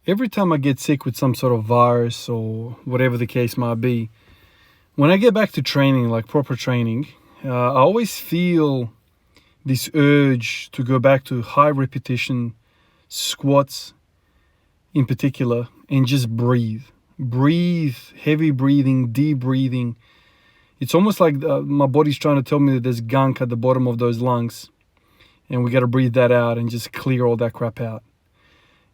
every time I get sick with some sort of virus or whatever the case might be, when I get back to training, like proper training, I always feel this urge to go back to high repetition squats in particular and just breathe. Breathe, heavy breathing, deep breathing. It's almost like my body's trying to tell me that there's gunk at the bottom of those lungs and we got to breathe that out and just clear all that crap out.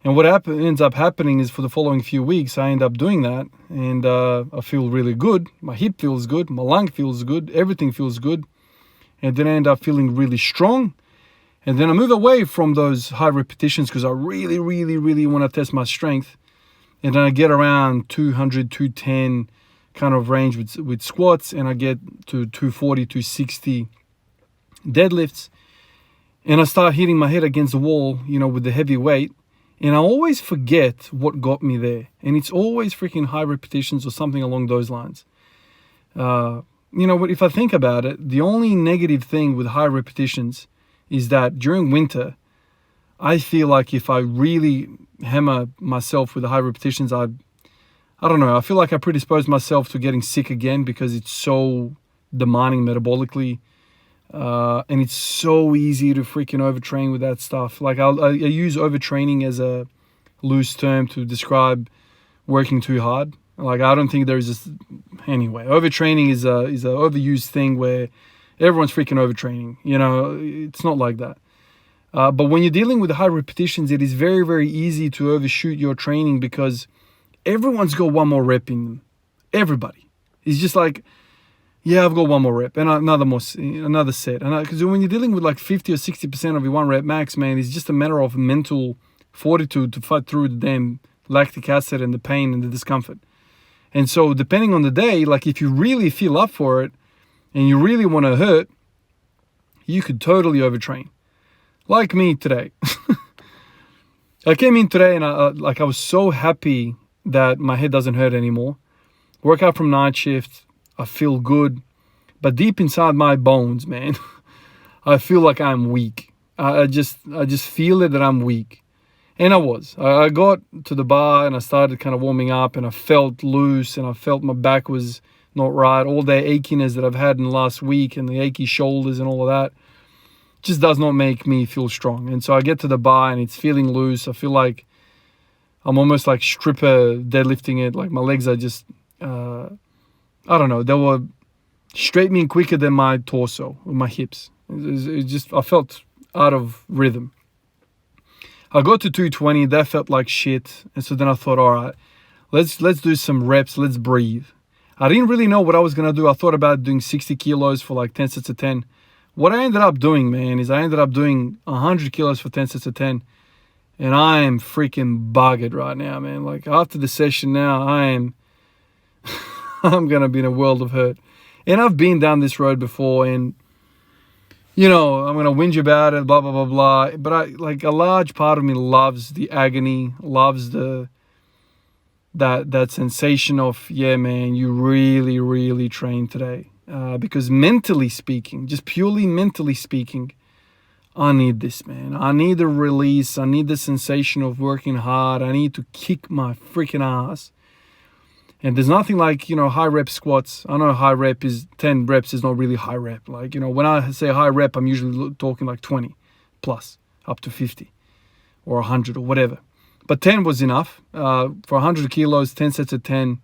And what ends up happening is for the following few weeks, I end up doing that and I feel really good. My hip feels good, my lung feels good, everything feels good. And then I end up feeling really strong. And then I move away from those high repetitions because I really, really, really want to test my strength. And then I get around 200, 210 kind of range with squats, and I get to 240, 260 deadlifts. And I start hitting my head against the wall, with the heavy weight. And I always forget what got me there. And it's always freaking high repetitions or something along those lines. But if I think about it, the only negative thing with high repetitions is that during winter, I feel like if I really hammer myself with the high repetitions, I don't know, I feel like I predispose myself to getting sick again because it's so demanding metabolically. And it's so easy to freaking overtrain with that stuff. Like I use overtraining as a loose term to describe working too hard. Like I don't think there is anyway. Overtraining is a overused thing where everyone's freaking overtraining. It's not like that. But when you're dealing with the high repetitions, it is very, very easy to overshoot your training because everyone's got one more rep in them. Everybody. It's just like, yeah, I've got one more rep and another set. Because when you're dealing with like 50 or 60% of your one rep max, man, it's just a matter of mental fortitude to fight through the damn lactic acid and the pain and the discomfort. And so depending on the day, like if you really feel up for it and you really want to hurt, you could totally overtrain. Like me today. I came in today and I was so happy that my head doesn't hurt anymore. Work out from night shift. I feel good. But deep inside my bones, man, I feel like I'm weak. I just feel it that I'm weak. And I was. I got to the bar and I started kind of warming up and I felt loose and I felt my back was not right. All the achiness that I've had in the last week and the achy shoulders and all of that just does not make me feel strong. And so I get to the bar and it's feeling loose. I feel like I'm almost like stripper deadlifting it. Like my legs are just, I don't know. They were straightening quicker than my torso, or my hips. It just, I felt out of rhythm. I got to 220. That felt like shit. And so then I thought, all right, let's do some reps. Let's breathe. I didn't really know what I was going to do. I thought about doing 60 kilos for like 10 sets of 10. What I ended up doing, man, is I ended up doing 100 kilos for 10 sets of 10. And I am freaking buggered right now, man. Like after the session now, I'm going to be in a world of hurt. And I've been down this road before and, I'm going to whinge about it, blah, blah, blah, blah. But a large part of me loves the agony, loves that sensation of, yeah, man, you really, really trained today. Because mentally speaking, just purely mentally speaking, I need this, man. I need the release. I need the sensation of working hard. I need to kick my freaking ass. And there's nothing like, high rep squats. I know high rep is 10 reps is not really high rep. Like, when I say high rep, I'm usually talking like 20 plus up to 50 or 100 or whatever. But 10 was enough. For 100 kilos, 10 sets of 10.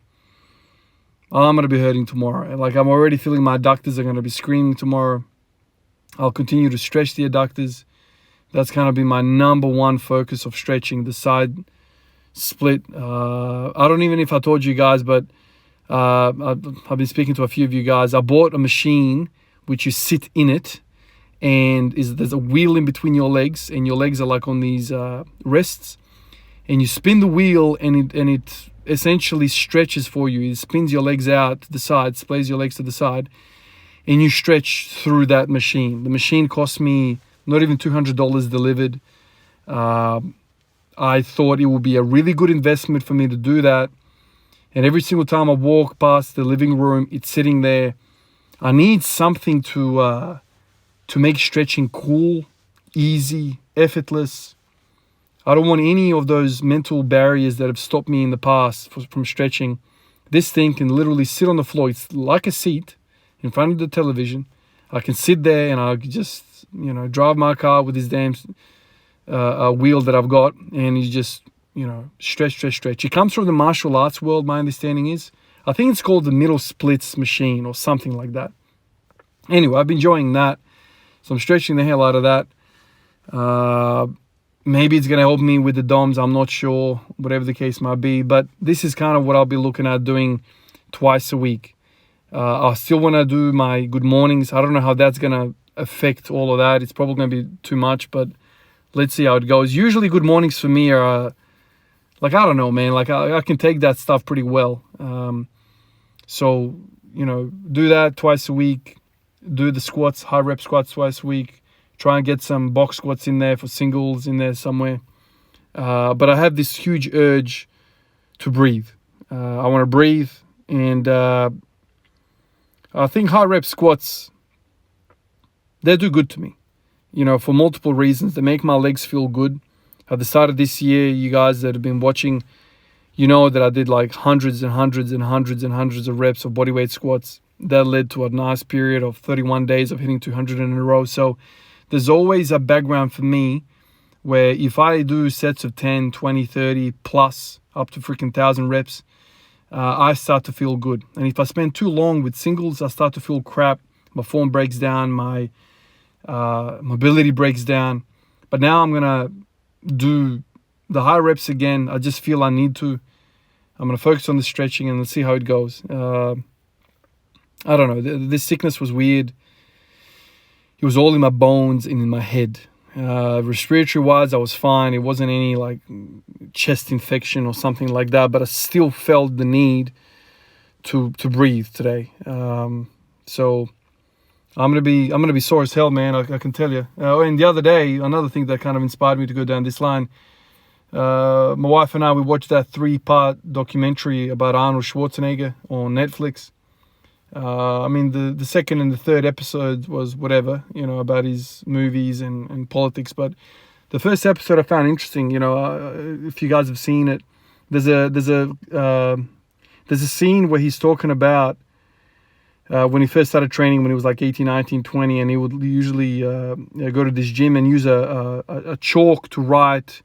I'm going to be hurting tomorrow. Like I'm already feeling my adductors are going to be screaming tomorrow. I'll continue to stretch the adductors. That's going to be my number one focus of stretching, the side split. I don't even know if I told you guys, but I've been speaking to a few of you guys. I bought a machine which you sit in it and there's a wheel in between your legs and your legs are like on these rests and you spin the wheel and it essentially stretches for you. It spins your legs out to the side, splays your legs to the side, and you stretch through that machine. The machine cost me not even $200 delivered. I thought it would be a really good investment for me to do that. And every single time I walk past the living room, it's sitting there. I need something to make stretching cool, easy, effortless. I don't want any of those mental barriers that have stopped me in the past from stretching. This thing can literally sit on the floor. It's like a seat in front of the television. I can sit there and I just, drive my car with this damn wheel that I've got, and you just, stretch. It comes from the martial arts world, my understanding is. I think it's called the middle splits machine or something like that. Anyway, I've been enjoying that. So I'm stretching the hell out of that. Maybe it's going to help me with the DOMs. I'm not sure, whatever the case might be. But this is kind of what I'll be looking at doing twice a week. I still want to do my good mornings. I don't know how that's going to affect all of that. It's probably going to be too much, but let's see how it goes. Usually good mornings for me are, I don't know, man. I can take that stuff pretty well. So, do that twice a week. Do the squats, high rep squats twice a week. Try and get some box squats in there for singles in there somewhere. But I have this huge urge to breathe. I want to breathe. And I think high rep squats, they do good to me. For multiple reasons. They make my legs feel good. At the start of this year, you guys that have been watching, that I did like hundreds and hundreds and hundreds and hundreds of reps of bodyweight squats. That led to a nice period of 31 days of hitting 200 in a row. So there's always a background for me where if I do sets of 10, 20, 30 plus up to freaking 1,000 reps, I start to feel good. And if I spend too long with singles, I start to feel crap. My form breaks down, my mobility breaks down. But now I'm going to do the high reps again. I just feel I need to. I'm going to focus on the stretching and let's see how it goes. I don't know. This sickness was weird. It was all in my bones and in my head. Respiratory-wise, I was fine. It wasn't any chest infection or something like that. But I still felt the need to breathe today. So I'm gonna be sore as hell, man. I can tell you. And the other day, another thing that kind of inspired me to go down this line. My wife and I, we watched that 3-part documentary about Arnold Schwarzenegger on Netflix. The second and the third episode was whatever, about his movies and politics. But the first episode I found interesting. If you guys have seen it, there's a scene where he's talking about when he first started training when he was like 18, 19, 20, and he would usually go to this gym and use a chalk to write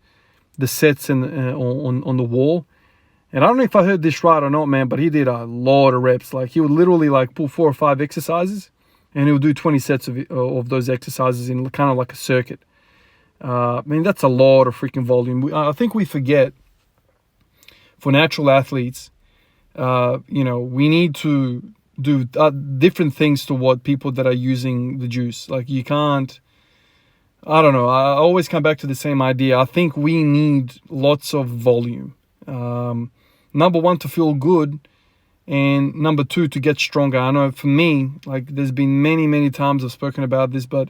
the sets on the wall. And I don't know if I heard this right or not, man, but he did a lot of reps. He would literally pull 4 or 5 exercises, and he would do 20 sets of those exercises in kind of like a circuit. That's a lot of freaking volume. I think we forget, for natural athletes, we need to do different things to what people that are using the juice. You can't, I don't know. I always come back to the same idea. I think we need lots of volume. Number one, to feel good, and number two, to get stronger. I know for me, there's been many, many times I've spoken about this, but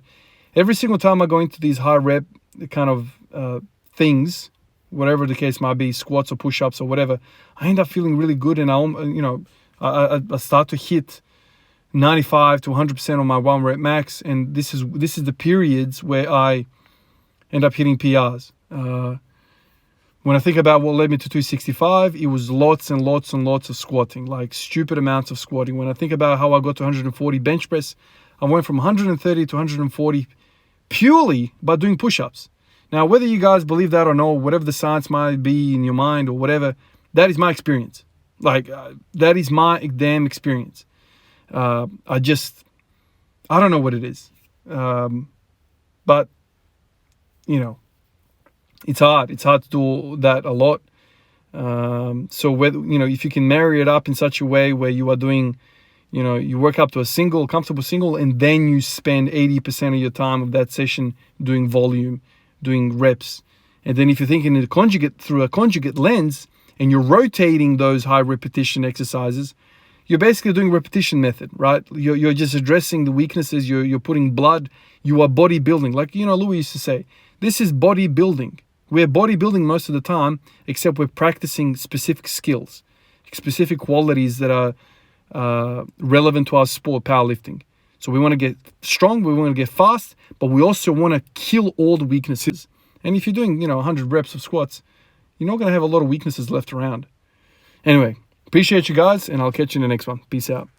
every single time I go into these high rep kind of things, whatever the case might be, squats or push-ups or whatever, I end up feeling really good, and I start to hit 95 to 100% on my 1 rep max, and this is the periods where I end up hitting PRs. When I think about what led me to 265, it was lots and lots and lots of squatting, stupid amounts of squatting. When I think about how I got to 140 bench press, I went from 130 to 140 purely by doing push-ups. Now, whether you guys believe that or not, whatever the science might be in your mind or whatever, that is my experience. That is my damn experience. I don't know what it is. But, it's hard. It's hard to do that a lot. So whether, if you can marry it up in such a way where you are doing, you work up to a comfortable single, and then you spend 80% of your time of that session doing volume, doing reps. And then if you're thinking through a conjugate lens, and you're rotating those high repetition exercises, you're basically doing repetition method, right? You're just addressing the weaknesses. You're putting blood. You are bodybuilding. Louis used to say, this is bodybuilding. We're bodybuilding most of the time, except we're practicing specific skills, specific qualities that are relevant to our sport, powerlifting. So we want to get strong, we want to get fast, but we also want to kill all the weaknesses. And if you're doing, 100 reps of squats, you're not going to have a lot of weaknesses left around. Anyway, appreciate you guys, and I'll catch you in the next one. Peace out.